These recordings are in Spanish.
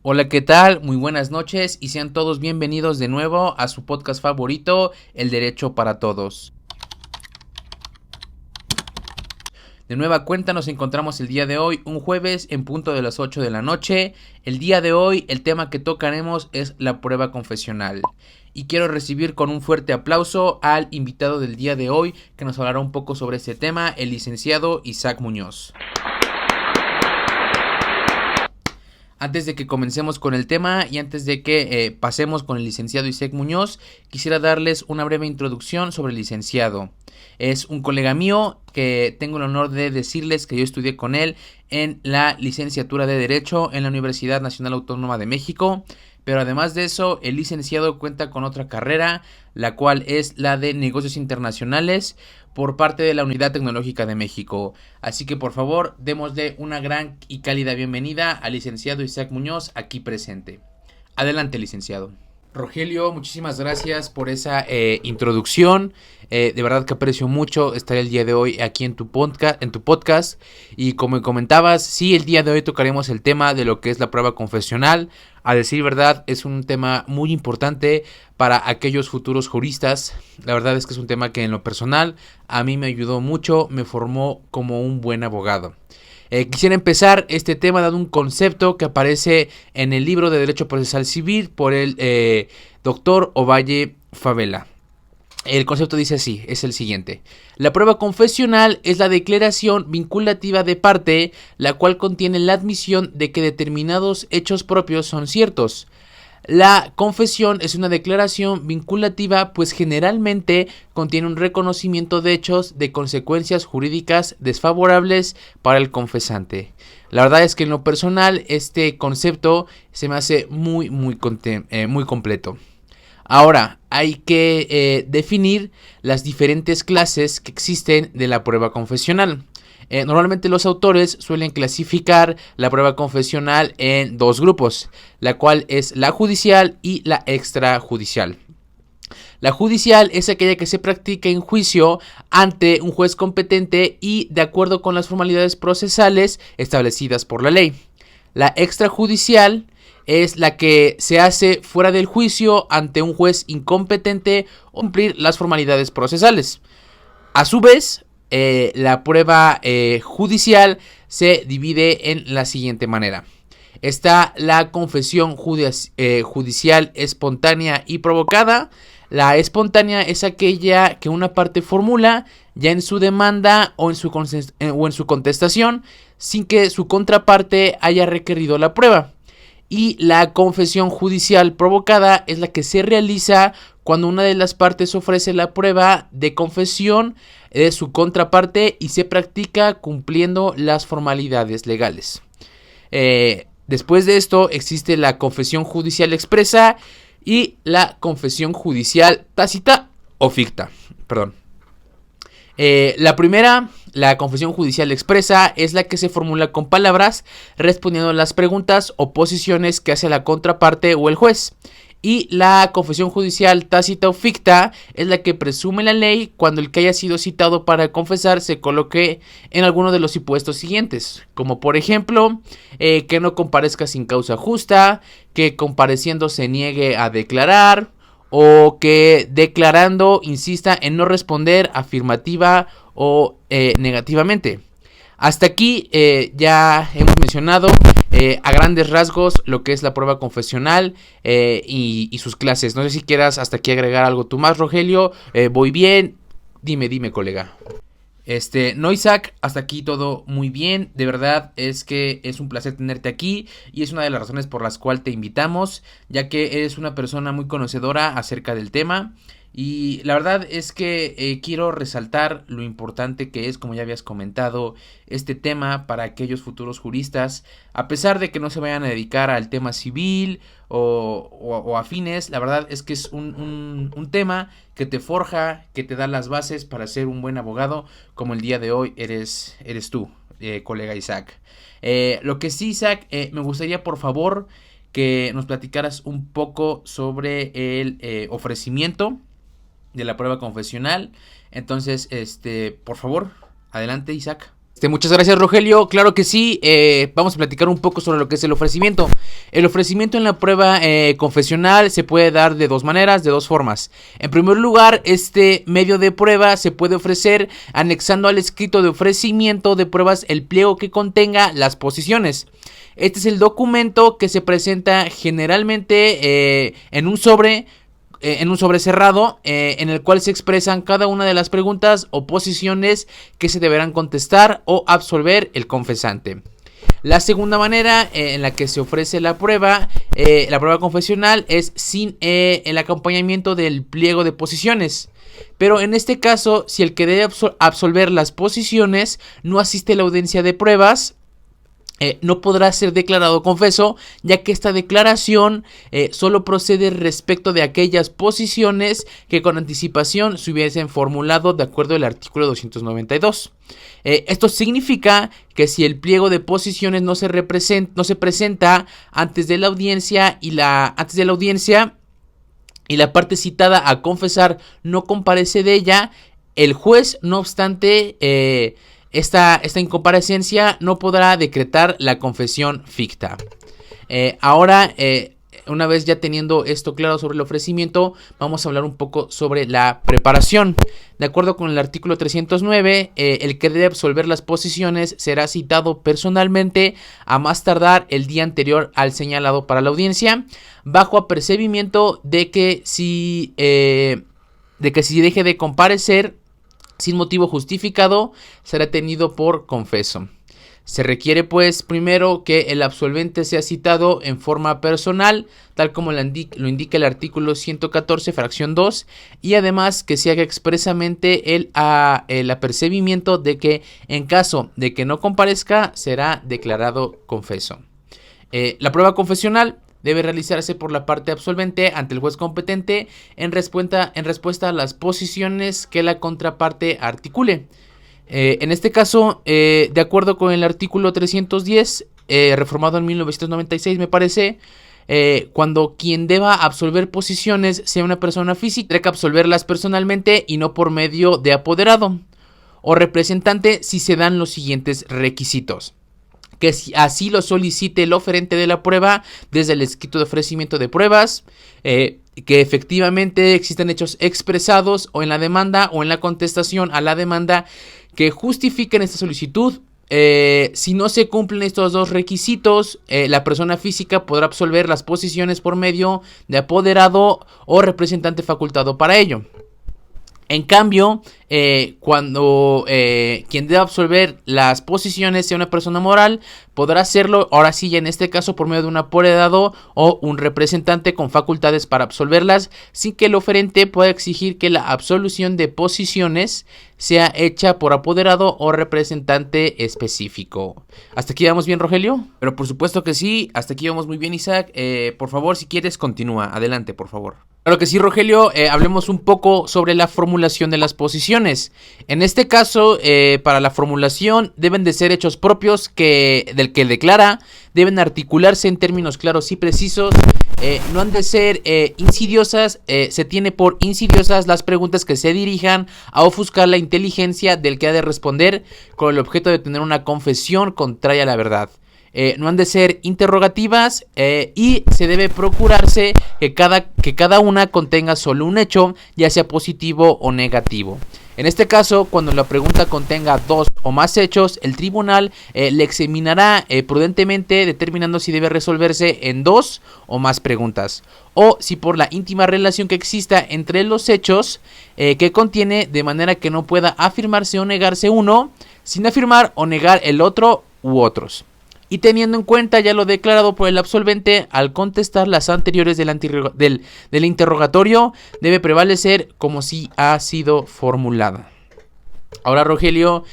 Hola, ¿qué tal? Muy buenas noches y sean todos bienvenidos de nuevo a su podcast favorito, El Derecho para Todos. De nueva cuenta nos encontramos el día de hoy, un jueves en punto de las 8 de la noche. El día de hoy el tema que tocaremos es la prueba confesional. Y quiero recibir con un fuerte aplauso al invitado del día de hoy que nos hablará un poco sobre este tema, el licenciado Isaac Muñoz. Antes de que comencemos con el tema y antes de que pasemos con el licenciado Isaac Muñoz, quisiera darles una breve introducción sobre el licenciado. Es un colega mío que tengo el honor de decirles que yo estudié con él en la licenciatura de Derecho en la Universidad Nacional Autónoma de México. Pero además de eso, el licenciado cuenta con otra carrera, la cual es la de Negocios Internacionales por parte de la Unidad Tecnológica de México. Así que por favor, démosle una gran y cálida bienvenida al licenciado Isaac Muñoz aquí presente. Adelante, licenciado. Rogelio, muchísimas gracias por esa introducción. De verdad que aprecio mucho estar el día de hoy aquí en tu podcast. Y como comentabas, sí, el día de hoy tocaremos el tema de lo que es la prueba confesional. A decir verdad, es un tema muy importante para aquellos futuros juristas. La verdad es que es un tema que en lo personal a mí me ayudó mucho, me formó como un buen abogado. Quisiera empezar este tema dando un concepto que aparece en el libro de Derecho Procesal Civil por el doctor Ovalle Favela. El concepto dice así, es el siguiente. La prueba confesional es la declaración vinculativa de parte, la cual contiene la admisión de que determinados hechos propios son ciertos. La confesión es una declaración vinculativa, pues generalmente contiene un reconocimiento de hechos de consecuencias jurídicas desfavorables para el confesante. La verdad es que en lo personal este concepto se me hace muy completo. Ahora, hay que definir las diferentes clases que existen de la prueba confesional. Normalmente los autores suelen clasificar la prueba confesional en dos grupos, la cual es la judicial y la extrajudicial. La judicial es aquella que se practica en juicio ante un juez competente y de acuerdo con las formalidades procesales establecidas por la ley. La extrajudicial es la que se hace fuera del juicio ante un juez incompetente o cumplir las formalidades procesales. A su vez, la prueba judicial se divide en la siguiente manera. Está la confesión judicial espontánea y provocada. La espontánea es aquella que una parte formula ya en su demanda o en su contestación sin que su contraparte haya requerido la prueba. Y la confesión judicial provocada es la que se realiza cuando una de las partes ofrece la prueba de confesión de su contraparte y se practica cumpliendo las formalidades legales. Después de esto existe la confesión judicial expresa y la confesión judicial tácita o ficta. La primera, la confesión judicial expresa, es la que se formula con palabras respondiendo a las preguntas o posiciones que hace la contraparte o el juez. Y la confesión judicial tácita o ficta es la que presume la ley cuando el que haya sido citado para confesar se coloque en alguno de los supuestos siguientes, como por ejemplo que no comparezca sin causa justa, que compareciendo se niegue a declarar o que declarando insista en no responder afirmativa o negativamente. Hasta aquí ya hemos mencionado a grandes rasgos lo que es la prueba confesional y sus clases. No sé si quieras hasta aquí agregar algo tú más, Rogelio. Voy bien. Dime, colega. No, Isaac, hasta aquí todo muy bien. De verdad es que es un placer tenerte aquí y es una de las razones por las cuales te invitamos, ya que eres una persona muy conocedora acerca del tema. Y la verdad es que quiero resaltar lo importante que es, como ya habías comentado, este tema para aquellos futuros juristas. A pesar de que no se vayan a dedicar al tema civil o afines, la verdad es que es un tema que te forja, que te da las bases para ser un buen abogado, como el día de hoy eres tú, colega Isaac. Lo que sí, Isaac, me gustaría por favor que nos platicaras un poco sobre el ofrecimiento de la prueba confesional. Entonces, por favor, adelante, Isaac. Muchas gracias, Rogelio. Claro que sí. Vamos a platicar un poco sobre lo que es el ofrecimiento. El ofrecimiento en la prueba confesional se puede dar de dos maneras, de dos formas. En primer lugar, este medio de prueba se puede ofrecer anexando al escrito de ofrecimiento de pruebas el pliego que contenga las posiciones. Este es el documento que se presenta generalmente en un sobre cerrado, en el cual se expresan cada una de las preguntas o posiciones que se deberán contestar o absolver el confesante. La segunda manera en la que se ofrece la prueba confesional, es sin el acompañamiento del pliego de posiciones. Pero en este caso, si el que debe absolver las posiciones no asiste a la audiencia de pruebas, no podrá ser declarado confeso, ya que esta declaración solo procede respecto de aquellas posiciones que con anticipación se hubiesen formulado de acuerdo al artículo 292. Esto significa que si el pliego de posiciones no se presenta antes de la audiencia y la parte citada a confesar no comparece de ella, el juez, no obstante esta incomparecencia, no podrá decretar la confesión ficta. Ahora, una vez ya teniendo esto claro sobre el ofrecimiento, vamos a hablar un poco sobre la preparación. De acuerdo con el artículo 309, el que debe absolver las posiciones será citado personalmente a más tardar el día anterior al señalado para la audiencia, bajo apercibimiento de que si deje de comparecer sin motivo justificado, será tenido por confeso. Se requiere pues primero que el absolvente sea citado en forma personal, tal como lo indica el artículo 114, fracción 2, y además que se haga expresamente el apercibimiento de que en caso de que no comparezca, será declarado confeso. La prueba confesional debe realizarse por la parte absolvente ante el juez competente en respuesta a las posiciones que la contraparte articule. En este caso, de acuerdo con el artículo 310, reformado en 1996 me parece, cuando quien deba absolver posiciones sea una persona física, tendrá que absolverlas personalmente y no por medio de apoderado o representante si se dan los siguientes requisitos: que así lo solicite el oferente de la prueba desde el escrito de ofrecimiento de pruebas, que efectivamente existen hechos expresados o en la demanda o en la contestación a la demanda que justifiquen esta solicitud. Si no se cumplen estos dos requisitos, la persona física podrá absolver las posiciones por medio de apoderado o representante facultado para ello. En cambio, cuando quien debe absolver las posiciones sea una persona moral, podrá hacerlo, ahora sí, ya en este caso, por medio de un apoderado o un representante con facultades para absolverlas, sin que el oferente pueda exigir que la absolución de posiciones sea hecha por apoderado o representante específico. ¿Hasta aquí vamos bien, Rogelio? Pero por supuesto que sí, hasta aquí vamos muy bien, Isaac. Por favor, si quieres, continúa. Adelante, por favor. Claro que sí, Rogelio. Hablemos un poco sobre la formulación de las posiciones. En este caso, para la formulación deben de ser hechos propios del que declara, deben articularse en términos claros y precisos, no han de ser insidiosas. Se tiene por insidiosas las preguntas que se dirijan a ofuscar la inteligencia del que ha de responder con el objeto de tener una confesión contraria a la verdad. No han de ser interrogativas y se debe procurarse que cada una contenga solo un hecho, ya sea positivo o negativo. En este caso, cuando la pregunta contenga dos o más hechos, el tribunal le examinará prudentemente, determinando si debe resolverse en dos o más preguntas, o si por la íntima relación que exista entre los hechos que contiene, de manera que no pueda afirmarse o negarse uno, sin afirmar o negar el otro u otros. Y teniendo en cuenta ya lo declarado por el absolvente, al contestar las anteriores del interrogatorio, debe prevalecer como si ha sido formulada. Ahora, Rogelio,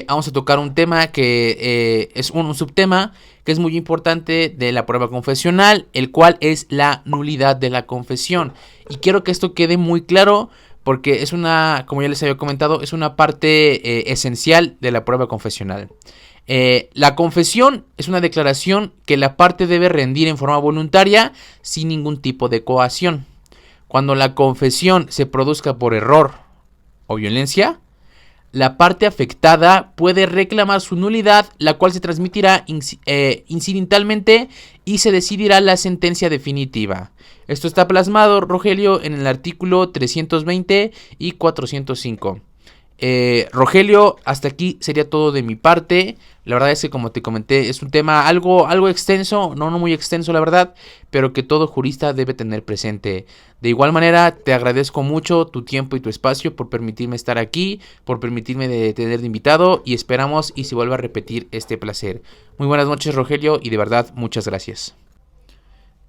vamos a tocar un tema que es un subtema que es muy importante de la prueba confesional, el cual es la nulidad de la confesión. Y quiero que esto quede muy claro, porque es como ya les había comentado, es una parte esencial de la prueba confesional. La confesión es una declaración que la parte debe rendir en forma voluntaria sin ningún tipo de coacción. Cuando la confesión se produzca por error o violencia, la parte afectada puede reclamar su nulidad, la cual se transmitirá incidentalmente y se decidirá la sentencia definitiva. Esto está plasmado, Rogelio, en el artículo 320 y 405. Rogelio, hasta aquí sería todo de mi parte. La verdad es que, como te comenté, es un tema algo extenso, no muy extenso la verdad, pero que todo jurista debe tener presente. De igual manera, te agradezco mucho tu tiempo y tu espacio por permitirme estar aquí, por permitirme tener de invitado, y esperamos y se vuelva a repetir este placer. Muy buenas noches, Rogelio, y de verdad, muchas gracias.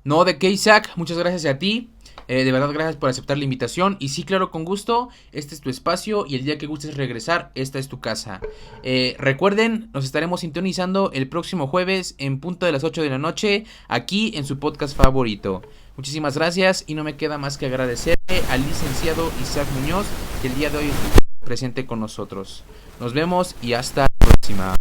No, de qué, Isaac, muchas gracias a ti. De verdad, gracias por aceptar la invitación. Y sí, claro, con gusto. Este es tu espacio y el día que gustes regresar, esta es tu casa. Recuerden, nos estaremos sintonizando el próximo jueves en punto de las 8 de la noche, aquí en su podcast favorito. Muchísimas gracias y no me queda más que agradecerle al licenciado Isaac Muñoz, que el día de hoy estuvo presente con nosotros. Nos vemos y hasta la próxima.